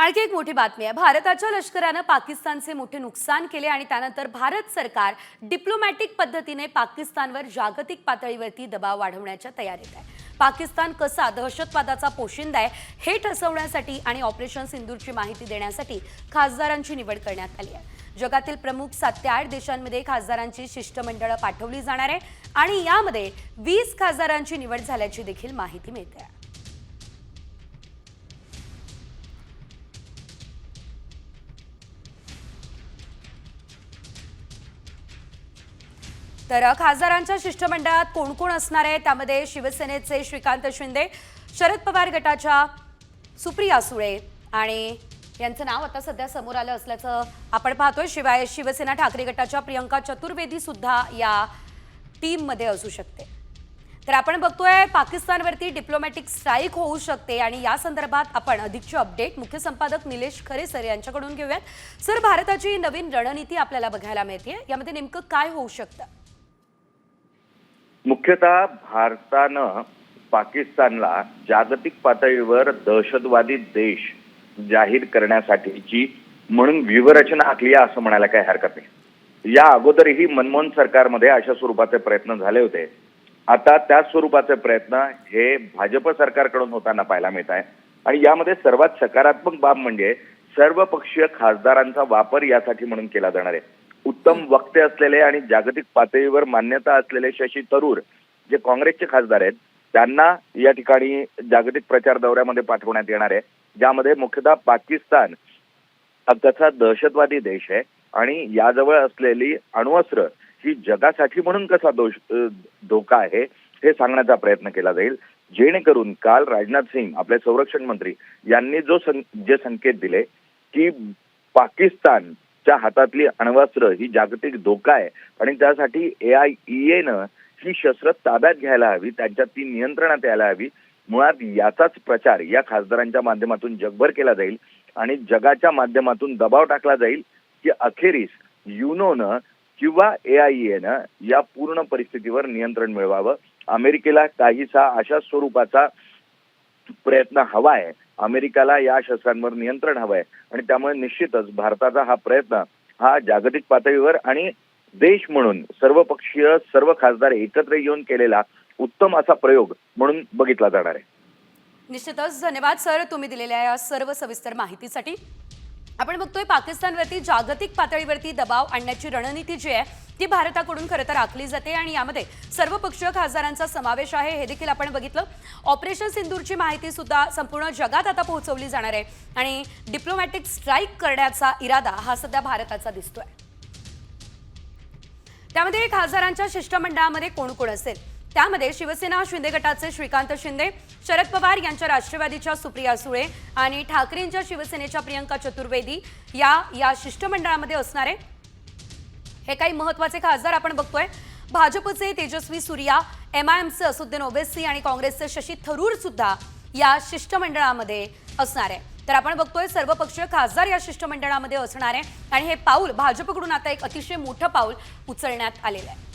आणखी एक मोठी बातमी आहे। भारताच्या लष्कराने पाकिस्तानचे मोठे नुकसान केले आणि त्यानंतर भारत सरकार डिप्लोमॅटिक पद्धतीने पाकिस्तानवर जागतिक पातळीवरती दबाव वाढवण्याच्या तयारीत आहे। पाकिस्तान कसा दहशतवादाचा पोशिंदा आहे हे ठसवण्यासाठी आणि ऑपरेशन सिंदूरची माहिती देण्यासाठी खासदारांची निवड करण्यात आली आहे। जगातील प्रमुख 7 ते 8 देशांमध्ये खासदारांची शिष्टमंडळ पाठवली जाणार आहे आणि यामध्ये 20 खासदारांची निवड झाल्याची देखील माहिती मिळते आहे। तर खासदारांच्या शिष्टमंडळात कोण कोण असणार आहे त्यामध्ये शिवसेनेचे श्रीकांत शिंदे, शरद पवार गटाच्या सुप्रिया सुळे आणि यांचं नाव आता सध्या समोर आलं असल्याचं आपण पाहतोय। शिवाय शिवसेना ठाकरे गटाच्या प्रियंका चतुर्वेदी सुद्धा या टीम मध्ये असू शकते। तर आपण बघतोय पाकिस्तानवरती डिप्लोमॅटिक स्ट्राईक होऊ शकते आणि या संदर्भात आपण अधिकचे अपडेट मुख्य संपादक निलेश खरे सर यांच्याकडून घेऊयात। सर, भारताची नवीन रणनीती आपल्याला बघायला मिळते, यामध्ये नेमकं काय होऊ शकतं? मुख्यतः भारतानं पाकिस्तानला जागतिक पातळीवर दहशतवादी देश जाहीर करण्यासाठीची म्हणून व्यूहरचना आखली आहे असं म्हणायला काही हरकत नाही। या अगोदरही मनमोहन सरकारमध्ये अशा स्वरूपाचे प्रयत्न झाले होते। आता त्या स्वरूपाचे प्रयत्न हे भाजप सरकारकडून होताना पाहायला मिळत आहे आणि यामध्ये सर्वात सकारात्मक बाब म्हणजे सर्वपक्षीय खासदारांचा वापर यासाठी म्हणून केला जाणार आहे। उत्तम वक्ते असलेले आणि जागतिक पातळीवर मान्यता असलेले शशी थरूर जे काँग्रेसचे खासदार आहेत त्यांना या ठिकाणी जागतिक प्रचार दौऱ्यामध्ये पाठवण्यात येणार आहे, ज्यामध्ये मुख्यतः पाकिस्तान कसा दहशतवादी देश आहे आणि याजवळ असलेली अण्वस्त्र ही जगासाठी म्हणून कसा धोका आहे हे सांगण्याचा प्रयत्न केला जाईल। जेणेकरून काल राजनाथ सिंग आपले संरक्षण मंत्री यांनी जे संकेत दिले की पाकिस्तान हातातली अण्वस्त्र ही जागतिक धोका आहे आणि त्यासाठी AIEAनं ही शस्त्र ताब्यात घ्यायला हवी, त्यांच्यात ती नियंत्रणात यायला हवी। मुळात याचाच प्रचार या खासदारांच्या माध्यमातून जगभर केला जाईल आणि जगाच्या माध्यमातून दबाव टाकला जाईल की अखेरीस युनोनं किंवा AIEAनं या पूर्ण परिस्थितीवर नियंत्रण मिळवावं। अमेरिकेला काहीसा अशा स्वरूपाचा प्रयत्न हवा आहे, अमेरिकेला या शस्त्रांवर नियंत्रण हवं आहे आणि त्यामुळे निश्चितच भारताचा हा प्रयत्न हा जागतिक पातळीवर आणि देश म्हणून सर्वपक्षीय सर्व खासदार एकत्र येऊन केलेला उत्तम असा प्रयोग म्हणून बघितला जाणार आहे। निश्चितच धन्यवाद सर, तुम्ही दिलेल्या या सर्व सविस्तर माहितीसाठी। आपण बघतोय पाकिस्तानवरती जागतिक पातळीवरती दबाव आणण्याची रणनीती जी आहे ती भारताकडून खरं तर आखली जाते आणि यामध्ये सर्वपक्षीय खासदारांचा समावेश आहे हे देखील आपण बघितलं। ऑपरेशन सिंदूरची माहिती सुद्धा संपूर्ण जगात आता पोहोचवली जाणार आहे आणि डिप्लोमॅटिक स्ट्राईक करण्याचा इरादा हा सध्या भारताचा दिसतोय। त्यामध्ये खासदारांच्या शिष्टमंडळामध्ये कोण कोण असेल त्यामध्ये शिवसेना शिंदे गटाचे श्रीकांत शिंदे, शरद पवार यांच्या राष्ट्रवादीच्या सुप्रिया सुळे आणि ठाकरेंच्या शिवसेनेच्या प्रियंका चतुर्वेदी या शिष्टमंडळामध्ये असणारे हे काही महत्त्वाचे खासदार आपण बघतोय। भाजपचे तेजस्वी सूर्या, MIMचे असुद्दीन ओवैसी आणि काँग्रेसचे शशी थरूर सुद्धा या शिष्टमंडळामध्ये असणार आहे। तर आपण बघतोय सर्वपक्षीय खासदार या शिष्टमंडळामध्ये असणार आहे आणि हे पाऊल भाजपकडून आता एक अतिशय मोठं पाऊल उचलण्यात आलेलं आहे।